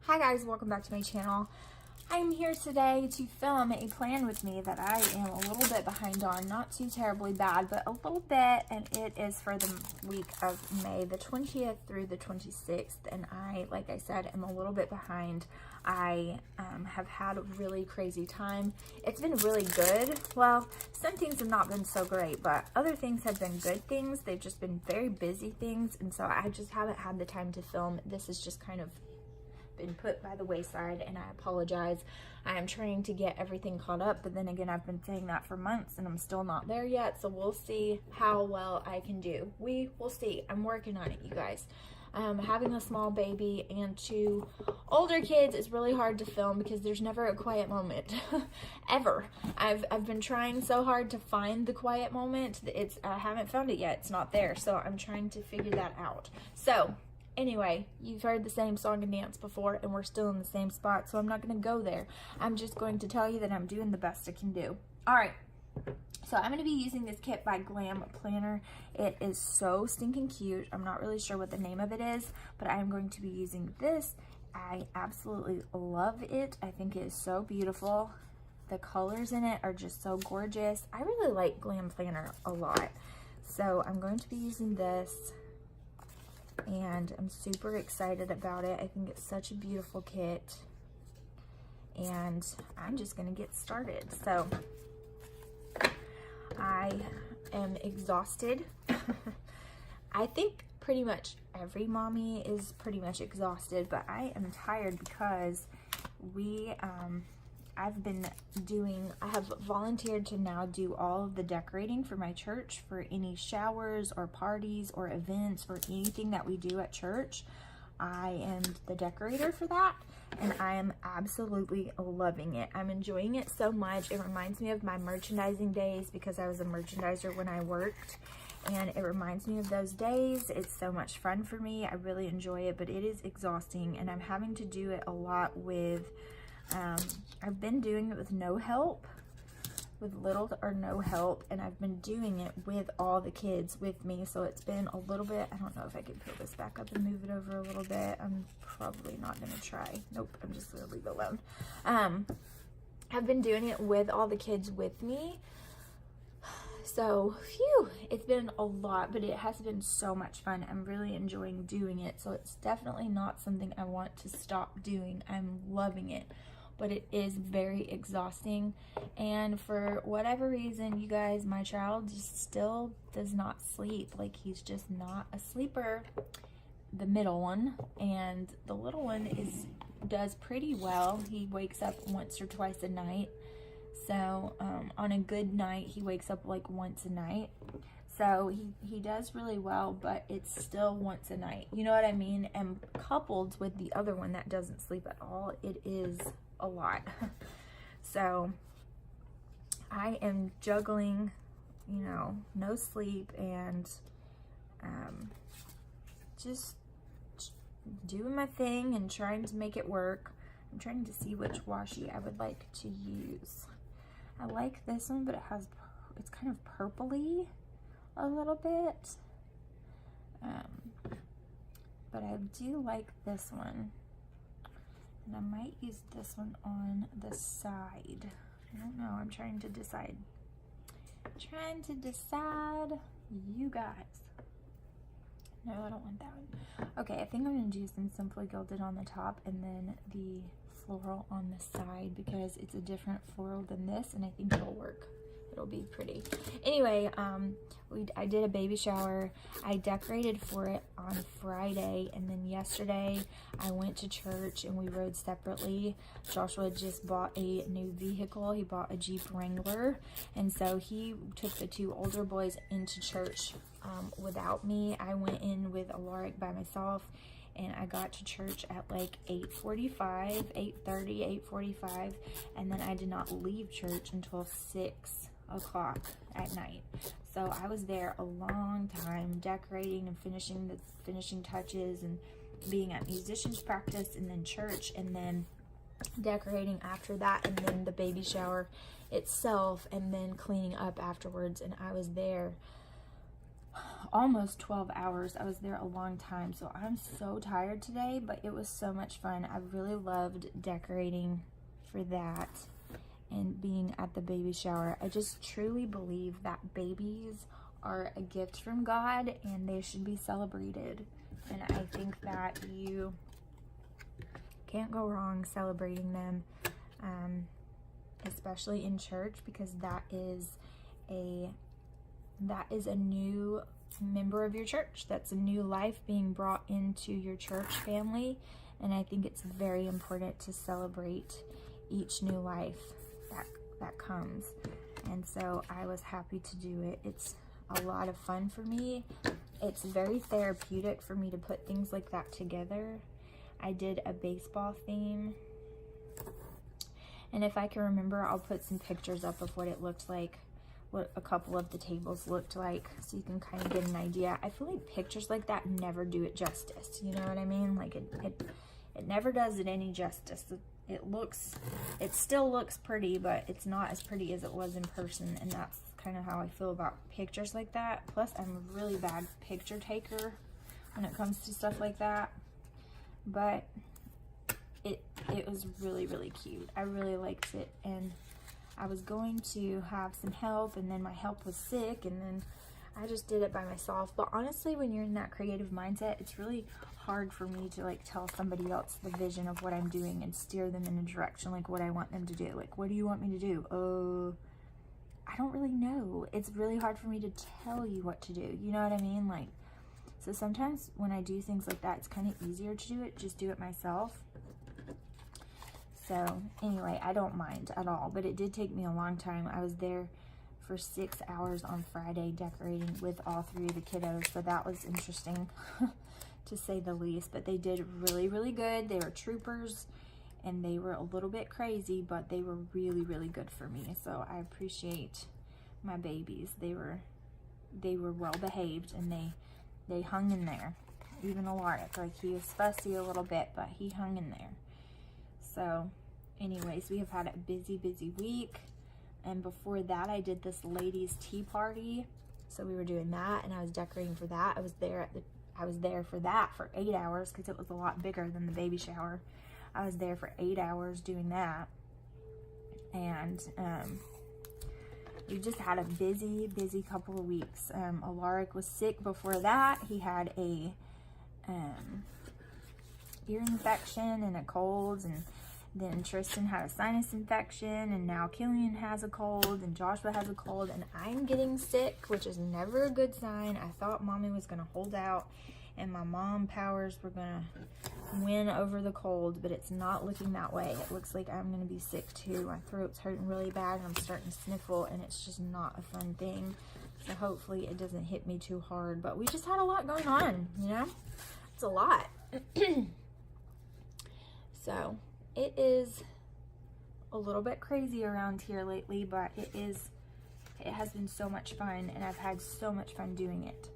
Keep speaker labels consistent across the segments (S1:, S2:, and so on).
S1: Hi guys, welcome back to my channel. I'm here today to film a plan with me that I am a little bit behind on. Not too terribly bad, but a little bit, and it is for the week of May the 20th through the 26th, and I, like I said, am a little bit behind. I have had a really crazy time. It's been really good. Well, some things have not been so great, but other things have been good things. They've just been very busy things, and so I just haven't had the time to film. This is just kind of been put by the wayside, and I apologize. I am trying to get everything caught up, but then again, I've been saying that for months and I'm still not there yet, so we'll see how well I can do. We will see. I'm working on it, you guys. Having a small baby and two older kids is really hard to film because there's never a quiet moment ever. I've been trying so hard to find the quiet moment. I haven't found it yet. It's not there, so I'm trying to figure that out. So anyway, you've heard the same song and dance before, and we're still in the same spot, so I'm not going to go there. I'm just going to tell you that I'm doing the best I can do. All right, so I'm going to be using this kit by Glam Planner. It is so stinking cute. I'm not really sure what the name of it is, but I'm going to be using this. I absolutely love it. I think it is so beautiful. The colors in it are just so gorgeous. I really like Glam Planner a lot. So I'm going to be using this, and I'm super excited about it. I think it's such a beautiful kit, and I'm just gonna get started. So I am exhausted. I think pretty much every mommy is pretty much exhausted, but I am tired because I have volunteered to now do all of the decorating for my church for any showers or parties or events or anything that we do at church. I am the decorator for that, and I am absolutely loving it. I'm enjoying it so much. It reminds me of my merchandising days because I was a merchandiser when I worked, and it reminds me of those days. It's so much fun for me. I really enjoy it, but it is exhausting, and I'm having to do it a lot with I've been doing it with no help, with little or no help, and I've been doing it with all the kids with me, so it's been a little bit, I don't know if I can put this back up and move it over a little bit. I'm probably not going to try. Nope, I'm just going to leave it alone. I've been doing it with all the kids with me, so phew, it's been a lot, but it has been so much fun. I'm really enjoying doing it, so it's definitely not something I want to stop doing. I'm loving it, but it is very exhausting, and for whatever reason, you guys, my child just still does not sleep. Like, he's just not a sleeper, the middle one, and the little one does pretty well. He wakes up once or twice a night. So on a good night, he wakes up like once a night. So he does really well, but it's still once a night. You know what I mean? And coupled with the other one that doesn't sleep at all, it is a lot. So I am juggling, you know, no sleep and just doing my thing and trying to make it work. I'm trying to see which washi I would like to use. I like this one, but it's kind of purpley a little bit. But I do like this one. And I might use this one on the side. I don't know, I'm trying to decide. You guys. No, I don't want that one. Okay, I think I'm gonna do some Simply Gilded on the top and then the floral on the side because it's a different floral than this, and I think it'll work. It'll be pretty. Anyway, I did a baby shower. I decorated for it on Friday, and then yesterday I went to church and we rode separately. Joshua just bought a new vehicle. He bought a Jeep Wrangler, and so he took the two older boys into church without me. I went in with Alaric by myself, and I got to church at like 8:45, 8:30, 8:45, and then I did not leave church until 6 o'clock at night. So I was there a long time decorating and finishing the finishing touches and being at musicians practice and then church and then decorating after that and then the baby shower itself and then cleaning up afterwards, and I was there almost 12 hours. I was there a long time, so I'm so tired today, but it was so much fun. I really loved decorating for that and being at the baby shower. I just truly believe that babies are a gift from God and they should be celebrated. And I think that you can't go wrong celebrating them, especially in church, because that is a new member of your church. That's a new life being brought into your church family, and I think it's very important to celebrate each new life that comes. And so I was happy to do it. It's a lot of fun for me. It's very therapeutic for me to put things like that together. I did a baseball theme, and if I can remember, I'll put some pictures up of what it looked like, what a couple of the tables looked like, so you can kind of get an idea. I feel like pictures like that never do it justice, you know what I mean? Like it never does it any justice. It still looks pretty, but it's not as pretty as it was in person, and that's kind of how I feel about pictures like that. Plus, I'm a really bad picture taker when it comes to stuff like that, but it was really, really cute. I really liked it, and I was going to have some help, and then my help was sick, and then I just did it by myself. But honestly, when you're in that creative mindset, it's really hard for me to like tell somebody else the vision of what I'm doing and steer them in a direction, like what I want them to do. Like, what do you want me to do? I don't really know. It's really hard for me to tell you what to do. You know what I mean? Like, so sometimes when I do things like that, it's kind of easier to do it, just do it myself. So anyway, I don't mind at all, but it did take me a long time. I was there for 6 hours on Friday decorating with all 3 of the kiddos, so that was interesting to say the least. But they did really, really good. They were troopers, and they were a little bit crazy, but they were really, really good for me. So I appreciate my babies. They were well behaved, and they hung in there. Even Alaric, like, he was fussy a little bit, but he hung in there. So anyways, we have had a busy, busy week. And before that, I did this ladies' tea party. So we were doing that, and I was decorating for that. I was there for that for 8 hours, because it was a lot bigger than the baby shower. I was there for 8 hours doing that. And we just had a busy, busy couple of weeks. Alaric was sick before that. He had a ear infection and a cold, and then Tristan had a sinus infection, and now Killian has a cold, and Joshua has a cold, and I'm getting sick, which is never a good sign. I thought Mommy was going to hold out, and my mom powers were going to win over the cold, but it's not looking that way. It looks like I'm going to be sick too. My throat's hurting really bad, and I'm starting to sniffle, and it's just not a fun thing. So hopefully it doesn't hit me too hard, but we just had a lot going on, you know? It's a lot. So it is a little bit crazy around here lately, but it has been so much fun, and I've had so much fun doing it.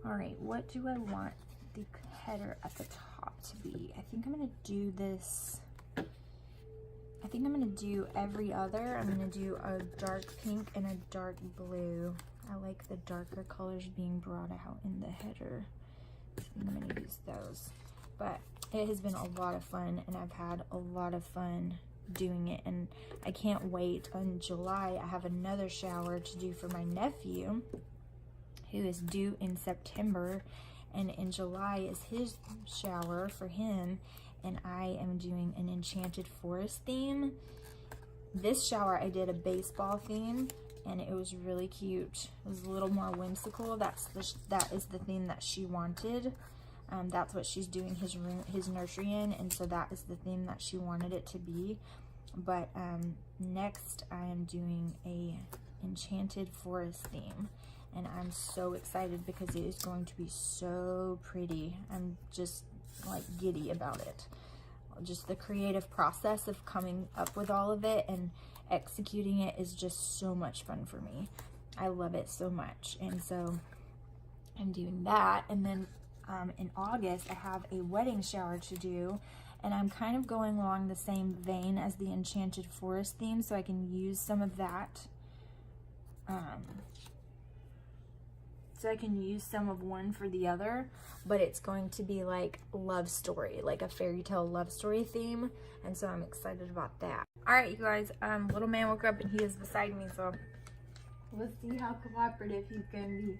S1: All right, what do I want the header at the top to be? I think I'm going to do this. I think I'm going to do every other. I'm going to do a dark pink and a dark blue. I like the darker colors being brought out in the header. I think I'm going to use those. But it has been a lot of fun, and I've had a lot of fun doing it, and I can't wait. In July, I have another shower to do for my nephew, who is due in September, and in July is his shower for him, and I am doing an Enchanted Forest theme. This shower, I did a baseball theme, and it was really cute. It was a little more whimsical. That is the theme that she wanted. That's what she's doing his nursery in, and so that is the theme that she wanted it to be. But next I am doing a Enchanted Forest theme, and I'm so excited because it is going to be so pretty. I'm just like giddy about it. Just the creative process of coming up with all of it and executing it is just so much fun for me. I love it so much, and so I'm doing that. And then in August, I have a wedding shower to do, and I'm kind of going along the same vein as the Enchanted Forest theme, so I can use some of that so I can use some of one for the other, but it's going to be like love story, like a fairy tale love story theme, and so I'm excited about that. All right, you guys, little man woke up and he is beside me, so let's see how cooperative he's gonna be.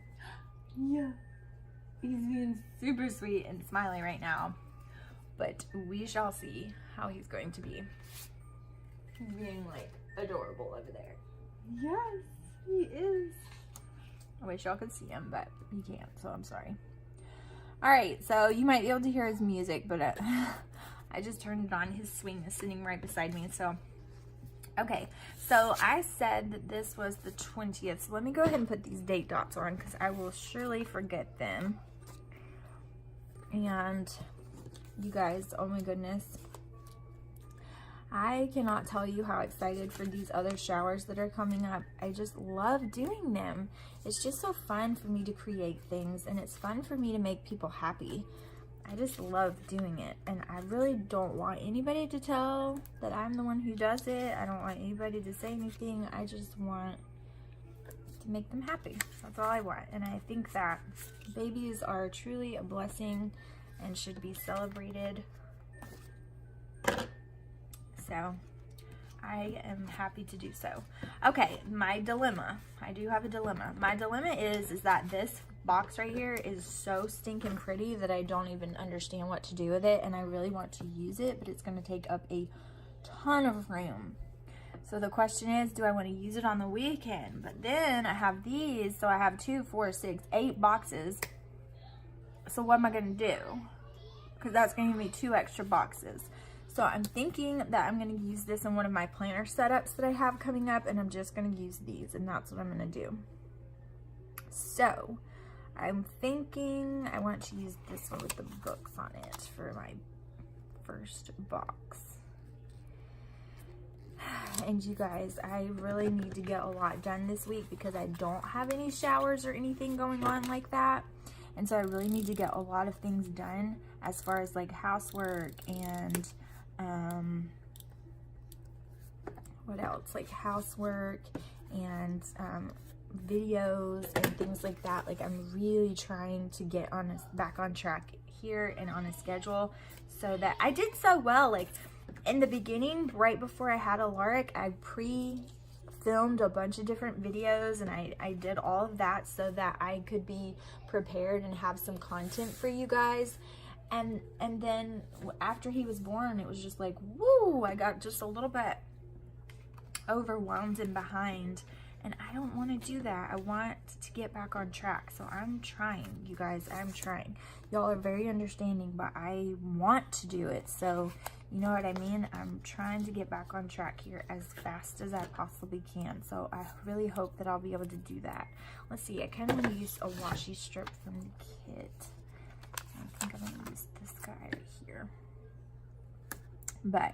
S1: Yeah, he's being super sweet and smiling right now, but we shall see how he's going to be. He's being like adorable over there. Yes, he is. I wish y'all could see him, but you can't, so I'm sorry. All right, so you might be able to hear his music, but I just turned it on. His swing is sitting right beside me, so. Okay, so I said that this was the 20th, so let me go ahead and put these date dots on because I will surely forget them. And you guys, oh my goodness. I cannot tell you how excited for these other showers that are coming up. I just love doing them. It's just so fun for me to create things, and it's fun for me to make people happy. I just love doing it, and I really don't want anybody to tell that I'm the one who does it. I don't want anybody to say anything. I just want to make them happy. That's all I want, and I think that babies are truly a blessing and should be celebrated. So I am happy to do so. Okay, my dilemma. I do have a dilemma. My dilemma is that this box right here is so stinking pretty that I don't even understand what to do with it, and I really want to use it, but it's going to take up a ton of room. So the question is, do I want to use it on the weekend? But then I have these, so I have 2, 4, 6, 8 boxes. So what am I going to do? Because that's going to give me 2 extra boxes. So I'm thinking that I'm going to use this in one of my planner setups that I have coming up, and I'm just going to use these, and that's what I'm going to do. So I'm thinking I want to use this one with the books on it for my first box. And you guys, I really need to get a lot done this week because I don't have any showers or anything going on like that. And so I really need to get a lot of things done as far as like housework and what else, like housework and videos and things like that. Like I'm really trying to get back on track here and on a schedule, so that I did so well. Like in the beginning, right before I had Alaric, I filmed a bunch of different videos, and I did all of that so that I could be prepared and have some content for you guys. And then after he was born, it was just like, woo, I got just a little bit overwhelmed and behind, and I don't want to do that. I want to get back on track. So I'm trying, you guys, I'm trying. Y'all are very understanding, but I want to do it. So you know what I mean? I'm trying to get back on track here as fast as I possibly can. So I really hope that I'll be able to do that. Let's see, I kind of want to use a washi strip from the kit. I think I'm going to use this guy right here. But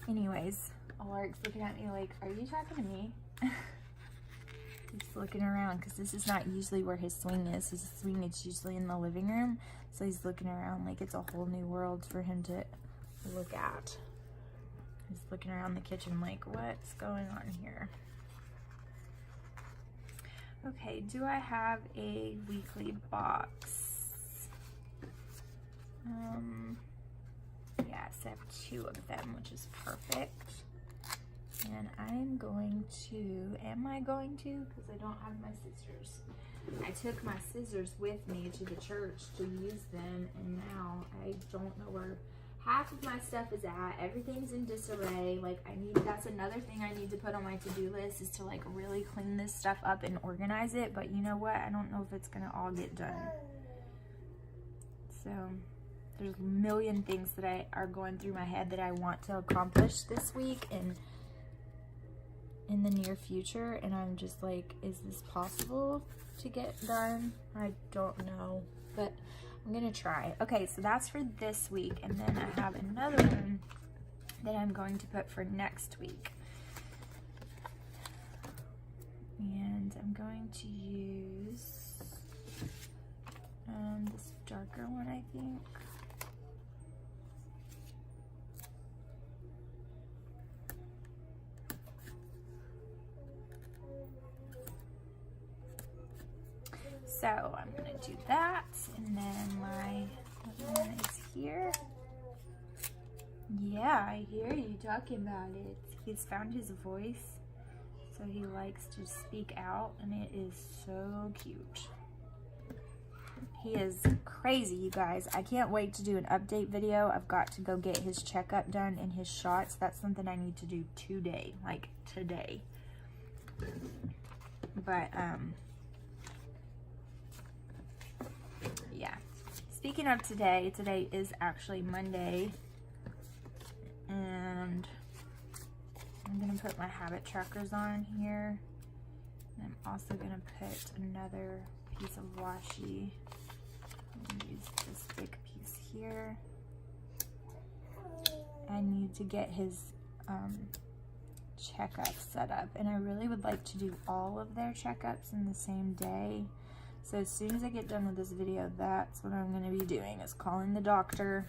S1: anyways, Alaric's looking at me like, are you talking to me? He's looking around because this is not usually where his swing is. His swing is usually in the living room. So he's looking around like it's a whole new world for him to look at. He's looking around the kitchen like, what's going on here? Okay, do I have a weekly box? Yes, I have 2 of them, which is perfect. And I'm going to, am I going to? Because I don't have my scissors. I took my scissors with me to the church to use them, and now I don't know where half of my stuff is at. Everything's in disarray. Like that's another thing I need to put on my to-do list, is to like really clean this stuff up and organize it. But you know what? I don't know if it's gonna all get done. So there's a million things that are going through my head that I want to accomplish this week and in the near future, and I'm just like, is this possible to get done? I don't know, but I'm gonna try. Okay, so that's for this week, and then I have another one that I'm going to put for next week. And I'm going to use this darker one, I think. So I'm gonna do that, and then my other one is here. Yeah, I hear you talking about it. He's found his voice, so he likes to speak out, and it is so cute. He is crazy, you guys. I can't wait to do an update video. I've got to go get his checkup done and his shots. That's something I need to do today, like today. But, yeah. Speaking of today, today is actually Monday. And I'm going to put my habit trackers on here. And I'm also going to put another piece of washi. Use this big piece here. I need to get his checkup set up, and I really would like to do all of their checkups in the same day. So as soon as I get done with this video, that's what I'm going to be doing, is calling the doctor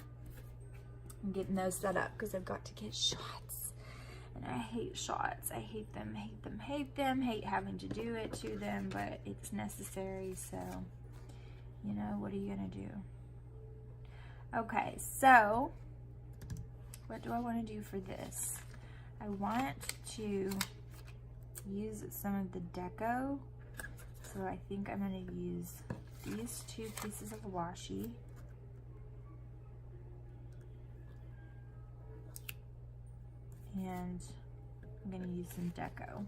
S1: and getting those set up, because I've got to get shots. And I hate shots. I hate them, hate them, hate them. Hate having to do it to them, but it's necessary, so you know, what are you gonna do? Okay, so what do I want to do for this? I want to use some of the deco, so I think I'm going to use these 2 pieces of washi. And I'm going to use some deco.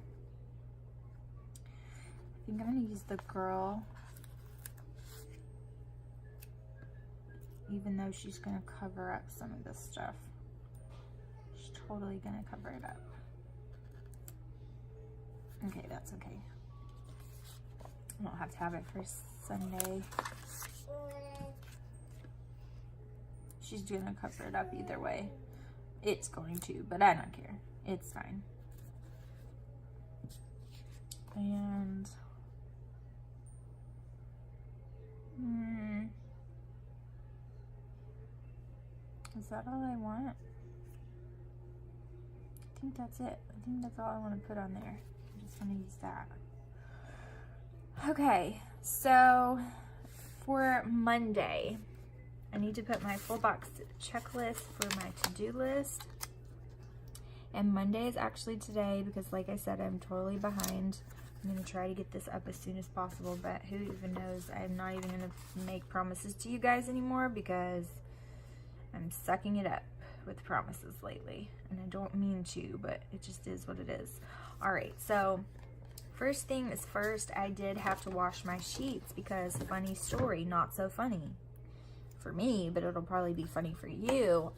S1: I think I'm going to use the girl, even though she's going to cover up some of this stuff. She's totally going to cover it up. Okay, that's okay. I don't have to have it for Sunday. She's going to cover it up either way. It's going to, but I don't care. It's fine. And is that all I want? I think that's it. I think that's all I want to put on there. I just want to use that. Okay, so for Monday, I need to put my full box checklist for my to-do list. And Monday is actually today because, like I said, I'm totally behind. I'm going to try to get this up as soon as possible, but who even knows? I'm not even going to make promises to you guys anymore because I'm sucking it up with promises lately. And I don't mean to, but it just is what it is. All right, so first thing is first, I did have to wash my sheets because, funny story, not so funny for me, but it'll probably be funny for you.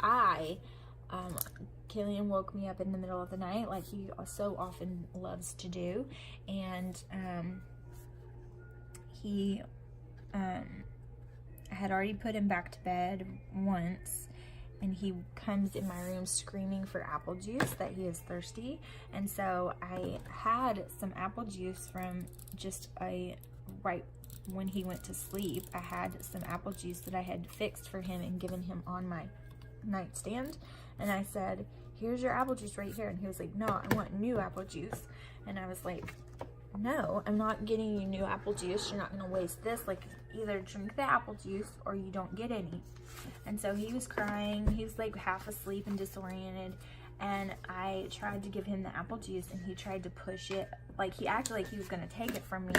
S1: Killian woke me up in the middle of the night like he so often loves to do, and I had already put him back to bed once, and he comes in my room screaming for apple juice, that he is thirsty. And so I had some apple juice from just right when he went to sleep. I had some apple juice that I had fixed for him and given him on my nightstand, and I said, here's your apple juice right here. And he was like, no, I want new apple juice. And I was like, no, I'm not getting you new apple juice. You're not gonna waste this. Like, either drink the apple juice or you don't get any. And so he was crying. He was like half asleep and disoriented, and I tried to give him the apple juice, and he tried to push it. Like, he acted like he was gonna take it from me,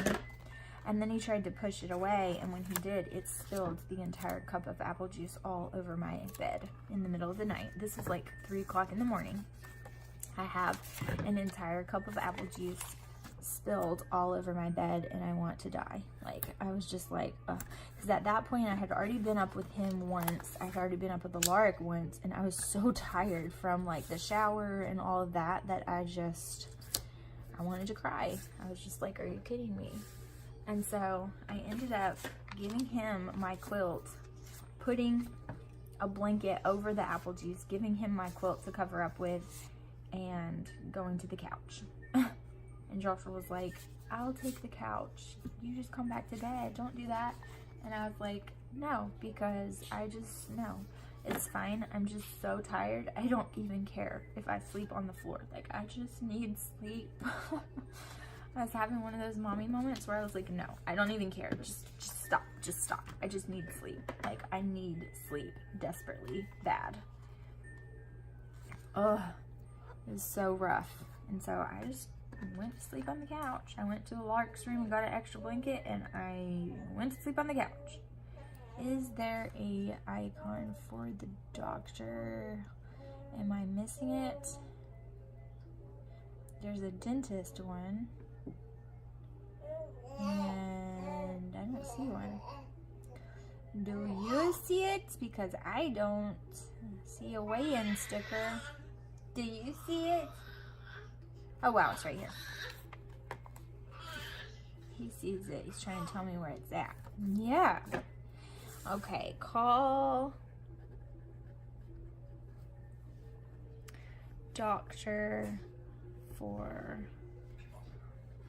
S1: and then he tried to push it away, and when he did, it spilled the entire cup of apple juice all over my bed in the middle of the night. This is like 3 o'clock in the morning. I have an entire cup of apple juice spilled all over my bed, and I want to die. Like, I was just like, because at that point I had already been up with him once. I had already been up with Alaric once, and I was so tired from like the shower and all of that I wanted to cry. I was just like, are you kidding me? And so I ended up giving him my quilt, putting a blanket over the apple juice, giving him my quilt to cover up with, and going to the couch. And Joshua was like, I'll take the couch. You just come back to bed. Don't do that. And I was like, no, because no, it's fine. I'm just so tired. I don't even care if I sleep on the floor. Like, I just need sleep. I was having one of those mommy moments where I was like, no, I don't even care. Just stop. I just need sleep. Like, I need sleep desperately bad. Ugh, it was so rough. And so I just went to sleep on the couch. I went to the Lark's room and got an extra blanket, and I went to sleep on the couch. Is there a icon for the doctor? Am I missing it? There's a dentist one. And I don't see one. Do you see it? Because I don't see a weigh-in sticker. Do you see it? Oh wow, it's right here. He sees it. He's trying to tell me where it's at. Yeah. Okay, call doctor for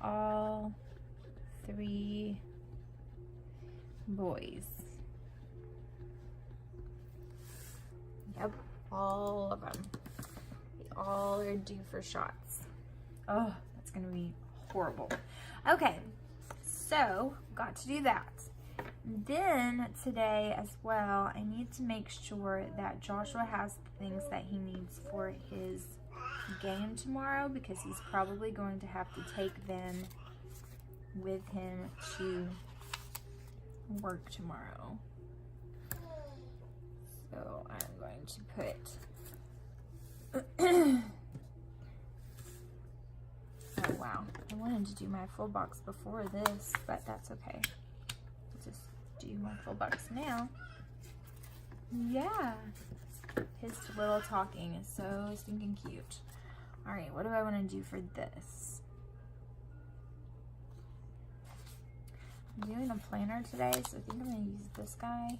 S1: all 3 boys. Yep, all of them. They all are due for shots. Oh, that's gonna be horrible. Okay, so got to do that. Then today as well, I need to make sure that Joshua has the things that he needs for his game tomorrow, because he's probably going to have to take them with him to work tomorrow. So I'm going to put oh wow, I wanted to do my full box before this, but that's okay. I'll just do my full box now. Yeah, his little talking is so stinking cute. All right, what do I want to do for this? I'm doing a planner today, so I think I'm going to use this guy.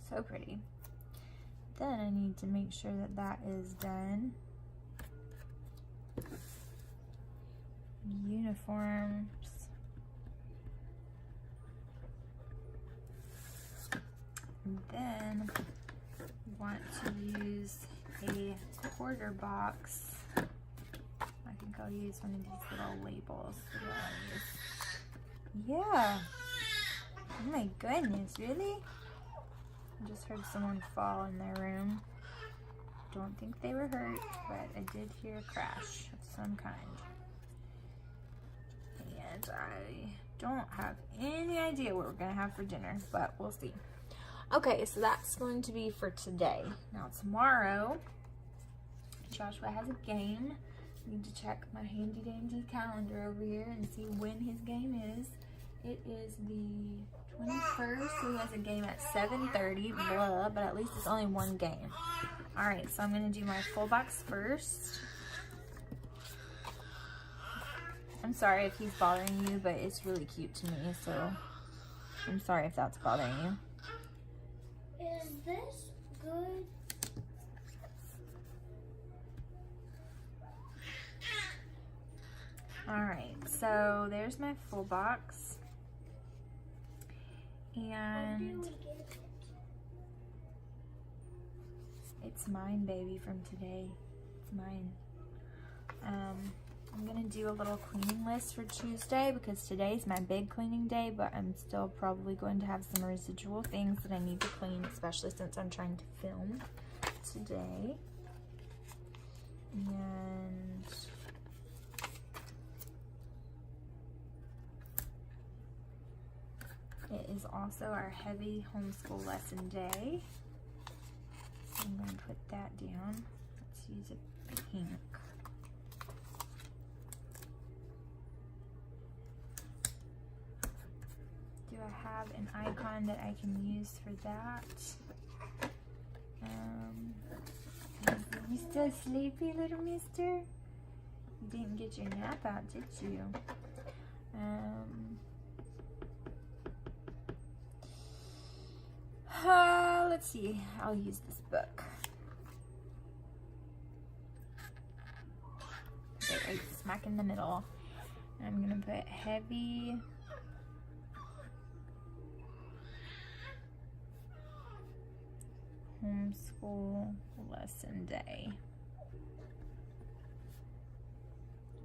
S1: So pretty. Then I need to make sure that that is done. Uniforms. And then want to use a quarter box. I think I'll use one of these little labels. Yeah. Oh my goodness, really? I just heard someone fall in their room. Don't think they were hurt, but I did hear a crash of some kind. And I don't have any idea what we're gonna have for dinner, but we'll see. Okay, so that's going to be for today. Now tomorrow, Joshua has a game. I need to check my handy dandy calendar over here and see when his game is. It is the 21st, so he has a game at 7:30, blah, but at least it's only one game. All right, so I'm gonna do my full box first. I'm sorry if he's bothering you, but it's really cute to me, so I'm sorry if that's bothering you.
S2: Is this good?
S1: All right, so there's my full box. And it's mine, baby, from today. It's mine. I'm gonna do a little cleaning list for Tuesday because today's my big cleaning day, but I'm still probably going to have some residual things that I need to clean, especially since I'm trying to film today. And it is also our heavy homeschool lesson day. So I'm going to put that down. Let's use a pink. Do I have an icon that I can use for that? You still sleepy, little mister? You didn't get your nap out, did you? Let's see. I'll use this book. Okay, right smack in the middle. And I'm gonna put heavy. homeschool lesson day.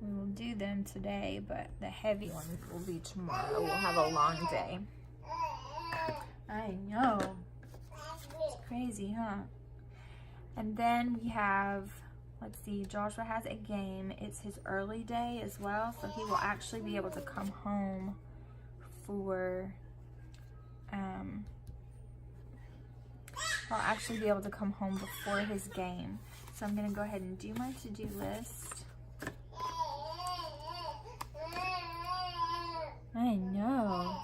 S1: We will do them today, but the heavy ones will be tomorrow. We'll have a long day. I know. It's crazy, huh? And then we have, let's see, Joshua has a game. It's his early day as well, so he will actually be able to come home for, I'll actually be able to come home before his game. So I'm gonna go ahead and do my to-do list. I know.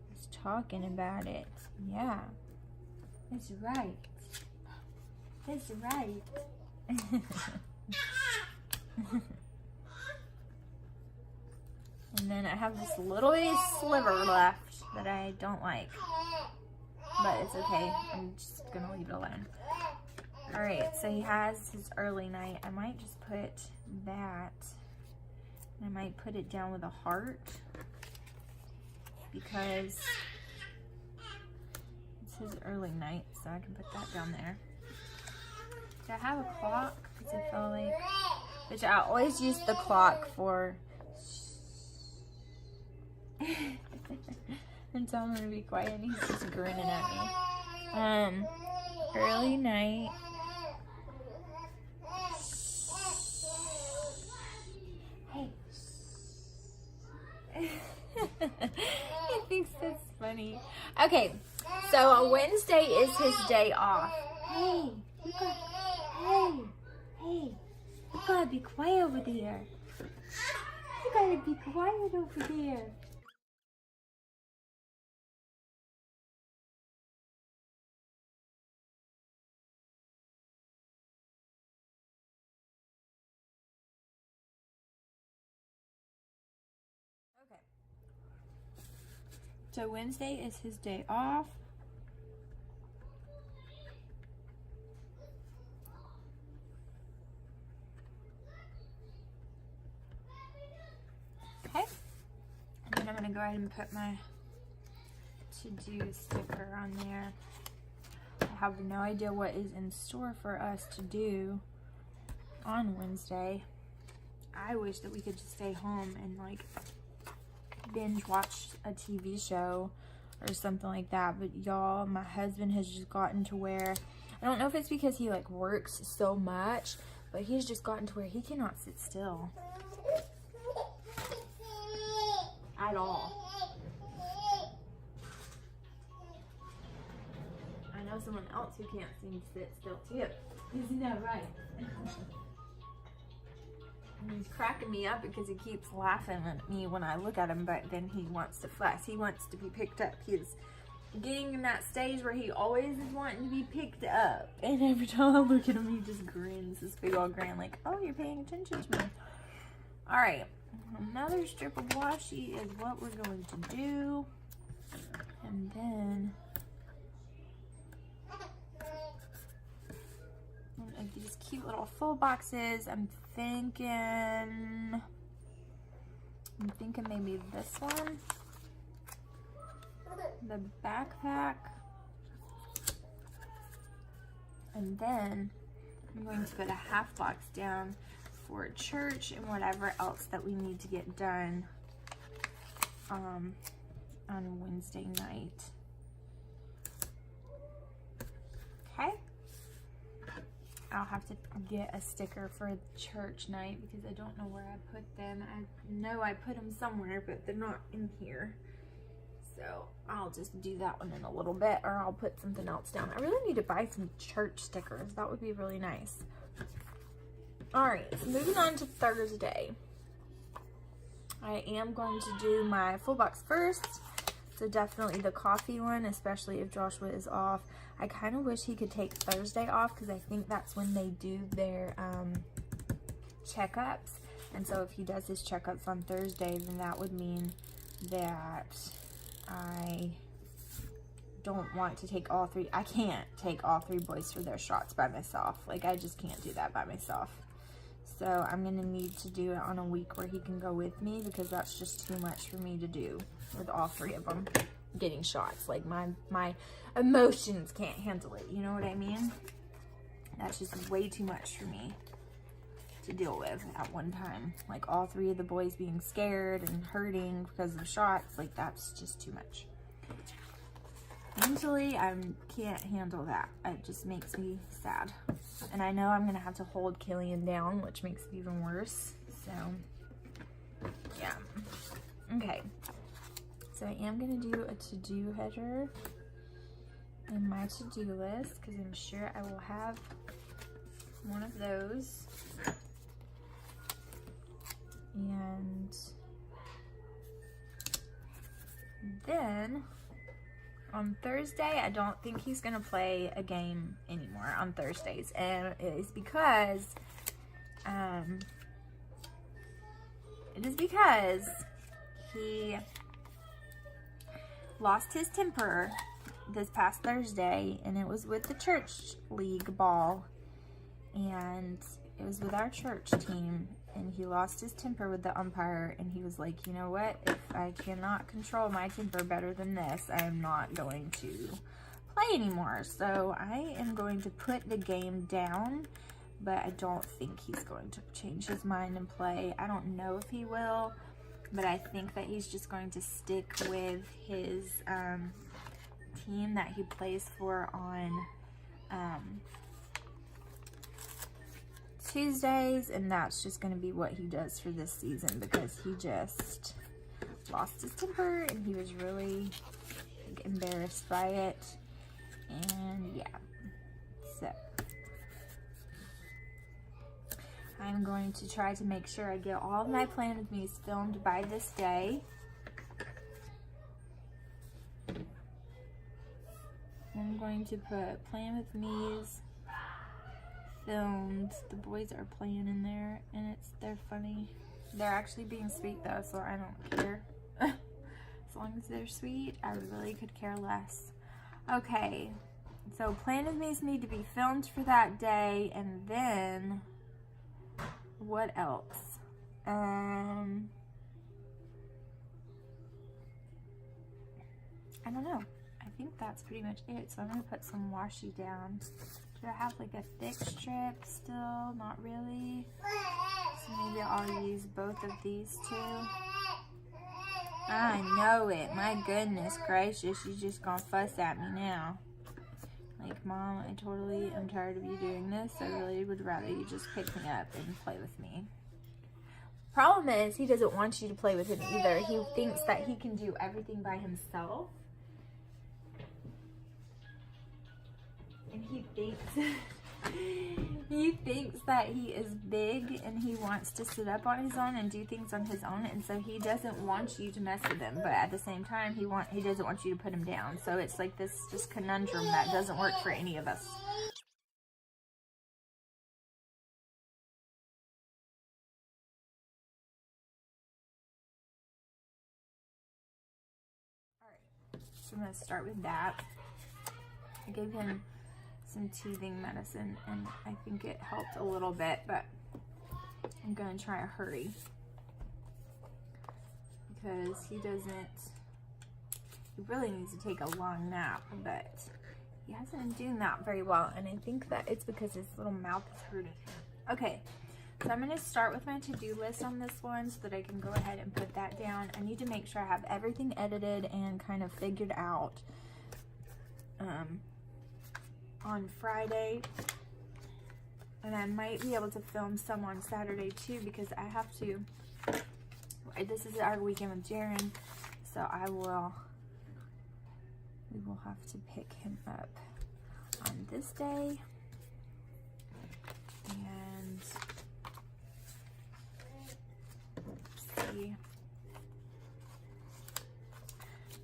S1: He's talking about it. Yeah. It's right. It's right. And then I have this little bitty sliver left that I don't like. But it's okay. I'm just gonna leave it alone. Alright, so he has his early night. I might just put that. I might put it down with a heart. Because it's his early night, so I can put that down there. Do I have a clock? Because I feel like, which I always use the clock for. And tell him to be quiet, and he's just grinning at me. Early night. Hey. He thinks that's funny. Okay, so Wednesday is his day off. Hey, you gotta be quiet over there. You gotta be quiet over there. Okay. So Wednesday is his day off. Okay. And then I'm going to go ahead and put my to-do sticker on there. I have no idea what is in store for us to do on Wednesday. I wish that we could just stay home and like binge watch a TV show or something like that, but y'all, my husband has just gotten to where, I don't know if it's because he like works so much, but he's just gotten to where he cannot sit still at all. I know someone else who can't seem to sit still too. Isn't that right? And he's cracking me up because he keeps laughing at me when I look at him, but then he wants to fuss. He wants to be picked up. He's getting in that stage where he always is wanting to be picked up. And every time I look at him, he just grins, this big old grin, like, oh, you're paying attention to me. All right, another strip of washi is what we're going to do. And then of these cute little full boxes, I'm thinking maybe this one, the backpack, and then I'm going to put a half box down for church and whatever else that we need to get done on Wednesday night. Okay. I'll have to get a sticker for church night because I don't know where I put them. I know I put them somewhere, but they're not in here. So I'll just do that one in a little bit, or I'll put something else down. I really need to buy some church stickers. That would be really nice. All right, so moving on to Thursday. I am going to do my full box first. So definitely the coffee one, especially if Joshua is off. I kind of wish he could take Thursday off because I think that's when they do their checkups. And so if he does his checkups on Thursday, then that would mean that I don't want to take all three. I can't take all three boys for their shots by myself. Like, I just can't do that by myself. So I'm going to need to do it on a week where he can go with me because that's just too much for me to do with all three of them. getting shots. Like my emotions can't handle it. You know what I mean? That's just way too much for me to deal with at one time. Like all 3 of the boys being scared and hurting because of shots. Like that's just too much. Mentally, I can't handle that. It just makes me sad. And I know I'm gonna have to hold Killian down, which makes it even worse. So, yeah. Okay. So I am gonna do a to-do header in my to-do list because I'm sure I will have one of those. And then on Thursday, I don't think he's gonna play a game anymore on Thursdays, and it's because he lost his temper this past Thursday, and it was with the church league ball, and it was with our church team, and he lost his temper with the umpire, and he was like, you know what, if I cannot control my temper better than this, I am not going to play anymore. So I am going to put the game down, but I don't think he's going to change his mind and play. I don't know if he will, but I think that he's just going to stick with his team that he plays for on Tuesdays, and that's just going to be what he does for this season because he just lost his temper and he was really embarrassed by it. And yeah, so I'm going to try to make sure I get all of my Plan With Me's filmed by this day. I'm going to put Plan With Me's filmed. The boys are playing in there, and they're funny. They're actually being sweet though, so I don't care. As long as they're sweet, I really could care less. Okay, so Plan With Me's need to be filmed for that day, and then what else? I don't know. I think that's pretty much it. So I'm gonna put some washi down. Do I have like a thick strip still? Not really. So maybe I'll use both of these two. I know it. My goodness gracious, she's just gonna fuss at me now. Like, Mom, I totally am tired of you doing this. I really would rather you just pick me up and play with me. Problem is, he doesn't want you to play with him either. He thinks that he can do everything by himself. And he thinks that he is big and he wants to sit up on his own and do things on his own, and so he doesn't want you to mess with him, but at the same time he doesn't want you to put him down. So it's like this just conundrum that doesn't work for any of us. Alright, so I'm going to start with that. I gave him some teething medicine, and I think it helped a little bit, but I'm gonna try to hurry because he really needs to take a long nap, but he hasn't been doing that very well, and I think that it's because his little mouth is hurting. Okay, so I'm gonna start with my to-do list on this one so that I can go ahead and put that down. I need to make sure I have everything edited and kind of figured out on Friday, and I might be able to film some on Saturday too, because I have to, this is our weekend with Jaren, so we will have to pick him up on this day, and let's see,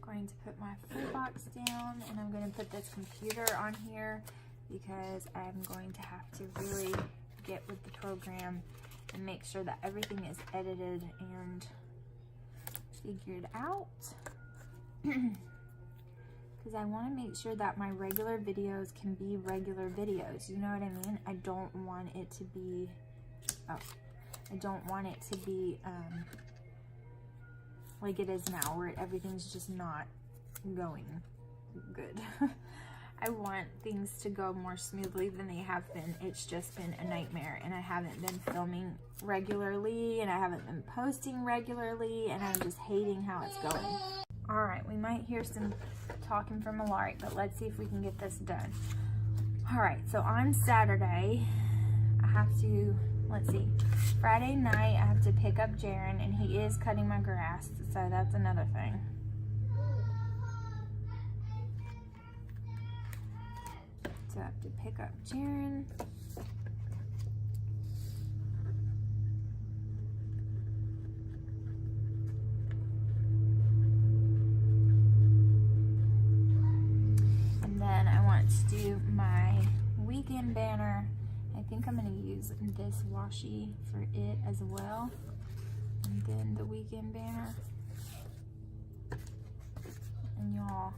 S1: going to put my food box down, and I'm going to put this computer on here because I'm going to have to really get with the program and make sure that everything is edited and figured out, because I want to make sure that my regular videos can be regular videos, you know what I mean? I don't want it to be like it is now, where everything's just not going good. I want things to go more smoothly than they have been. It's just been a nightmare, and I haven't been filming regularly, and I haven't been posting regularly, and I'm just hating how it's going. All right, we might hear some talking from Alaric, but let's see if we can get this done. All right, so on Saturday, I have to, let's see, Friday night I have to pick up Jaron, and he is cutting my grass, so that's another thing. So I have to pick up Jaron. And then I want to do my weekend banner. I think I'm going to use this washi for it as well. And then the weekend banner. And y'all,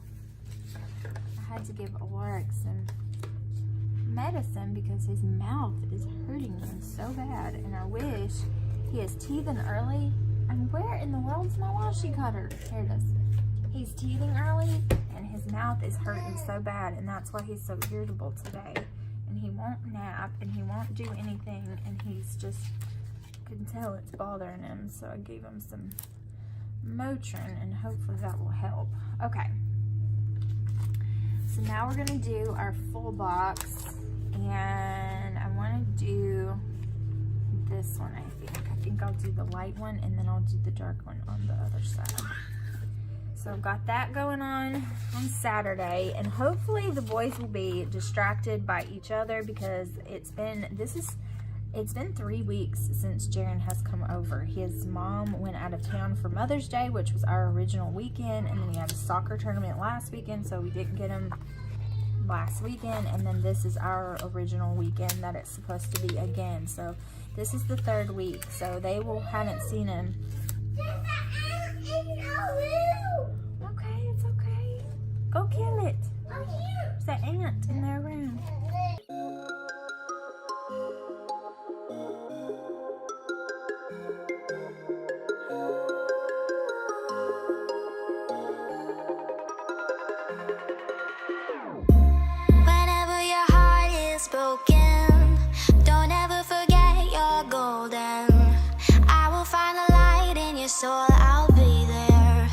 S1: I had to give Alaric some medicine because his mouth is hurting him so bad, and I wish he is teething early. And where in the world is my washi cutter? Here it is. He's teething early and his mouth is hurting so bad, and that's why he's so irritable today. And he won't nap and he won't do anything, and he's just, I can tell it's bothering him. So I gave him some Motrin and hopefully that will help. Okay, so now we're gonna do our full box, and I want to do this one. I think I'll do the light one, and then I'll do the dark one on the other side. So I've got that going on Saturday, and hopefully the boys will be distracted by each other, because it's been 3 weeks since Jaron has come over. His mom went out of town for Mother's Day, which was our original weekend, and then he had a soccer tournament last weekend, so we didn't get him last weekend, and then this is our original weekend that it's supposed to be again. So this is the 3rd week, so they haven't seen him. Okay, it's okay. Go kill it. There's that ant in their room.
S3: Whenever your heart is broken, don't ever forget you're golden. I will find the light in your soul. I'll be there.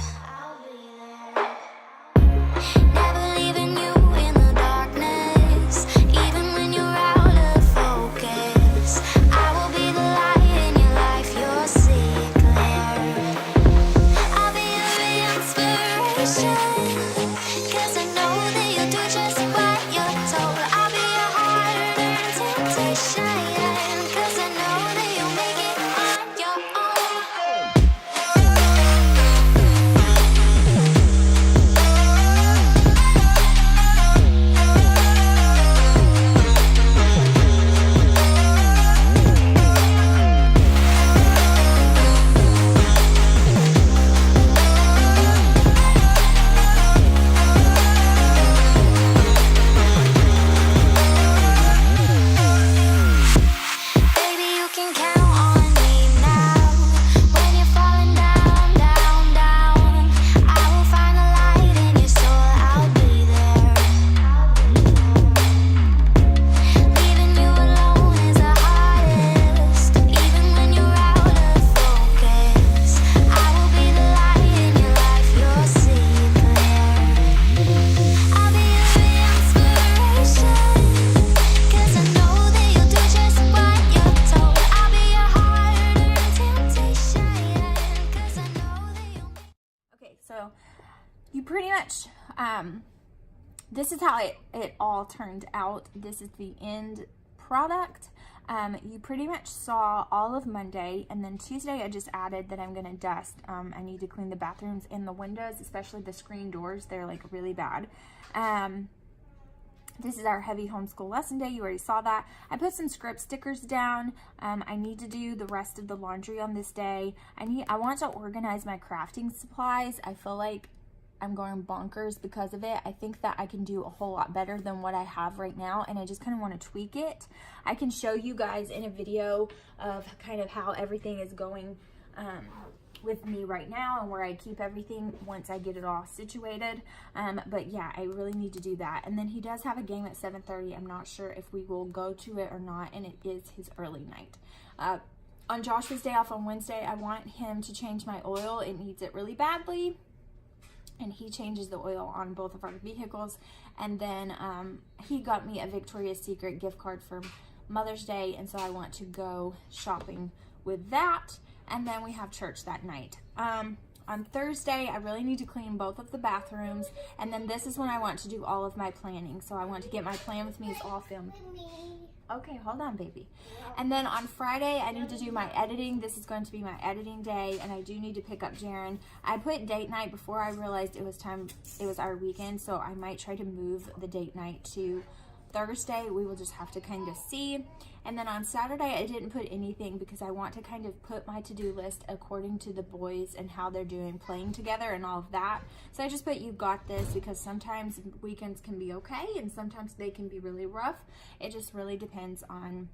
S3: Never leaving you in the darkness, even when you're out of focus. I will be the light in your life. You'll see it clear. I'll be your inspiration, 'cause I know that you'll do just what you're told. I'll be your harder temptation, 'cause I know that you'll make it on your own. Baby, you can count on me now. When you're falling down, down, down, I will find the light in your soul. I'll be there. Leaving you alone is the hardest, even when you're out of focus. I will be the light in your life. You'll see it clear. I'll be your inspiration, 'cause I know that you'll do just what you're told. I'll be your harder temptation, 'cause I know that you'll make.
S1: Okay, so you pretty much, this is how it all turned out. This is the end product. You pretty much saw all of Monday, and then Tuesday I just added that I'm going to dust. I need to clean the bathrooms and the windows, especially the screen doors. They're like really bad. This is our heavy homeschool lesson day. You already saw that. I put some script stickers down. I need to do the rest of the laundry on this day. I want to organize my crafting supplies. I feel like I'm going bonkers because of it. I think that I can do a whole lot better than what I have right now, and I just kind of want to tweak it. I can show you guys in a video of kind of how everything is going with me right now and where I keep everything once I get it all situated. But yeah, I really need to do that. And then he does have a game at 7:30. I'm not sure if we will go to it or not, and it is his early night. On Joshua's day off on Wednesday, I want him to change my oil. It needs it really badly. And he changes the oil on both of our vehicles. And then he got me a Victoria's Secret gift card for Mother's Day, and so I want to go shopping with that. And then we have church that night. On Thursday, I really need to clean both of the bathrooms, and then this is when I want to do all of my planning. So I want to get my Plan With Me's all filmed. Okay, hold on, baby. And then on Friday, I need to do my editing. This is going to be my editing day, and I do need to pick up Jaren. I put date night before I realized it was our weekend, so I might try to move the date night to Thursday. We will just have to kind of see. And then on Saturday, I didn't put anything because I want to kind of put my to-do list according to the boys and how they're doing playing together and all of that. So I just put "you got this" because sometimes weekends can be okay and sometimes they can be really rough. It just really depends on,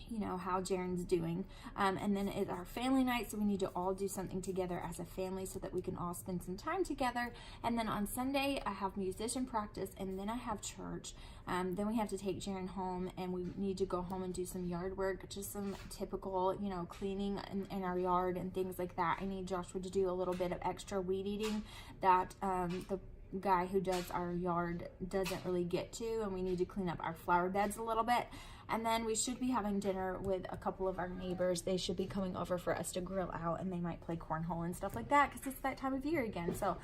S1: you know, how Jaren's doing. And then it's our family night, so we need to all do something together as a family so that we can all spend some time together. And then on Sunday, I have musician practice, and then I have church. Then we have to take Jaren home, and we need to go home and do some yard work, just some typical, you know, cleaning in our yard and things like that. I need Joshua to do a little bit of extra weed eating that the guy who does our yard doesn't really get to, and we need to clean up our flower beds a little bit. And then we should be having dinner with a couple of our neighbors. They should be coming over for us to grill out, and they might play cornhole and stuff like that because it's that time of year again. So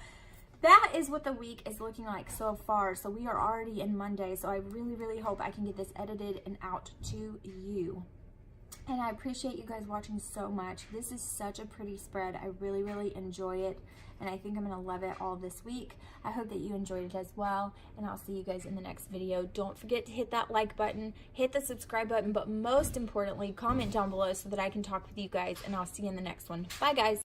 S1: that is what the week is looking like so far. So we are already in Monday, so I really, really hope I can get this edited and out to you. And I appreciate you guys watching so much. This is such a pretty spread. I really, really enjoy it, and I think I'm gonna love it all this week. I hope that you enjoyed it as well, and I'll see you guys in the next video. Don't forget to hit that like button, hit the subscribe button, but most importantly, comment down below so that I can talk with you guys, and I'll see you in the next one. Bye, guys.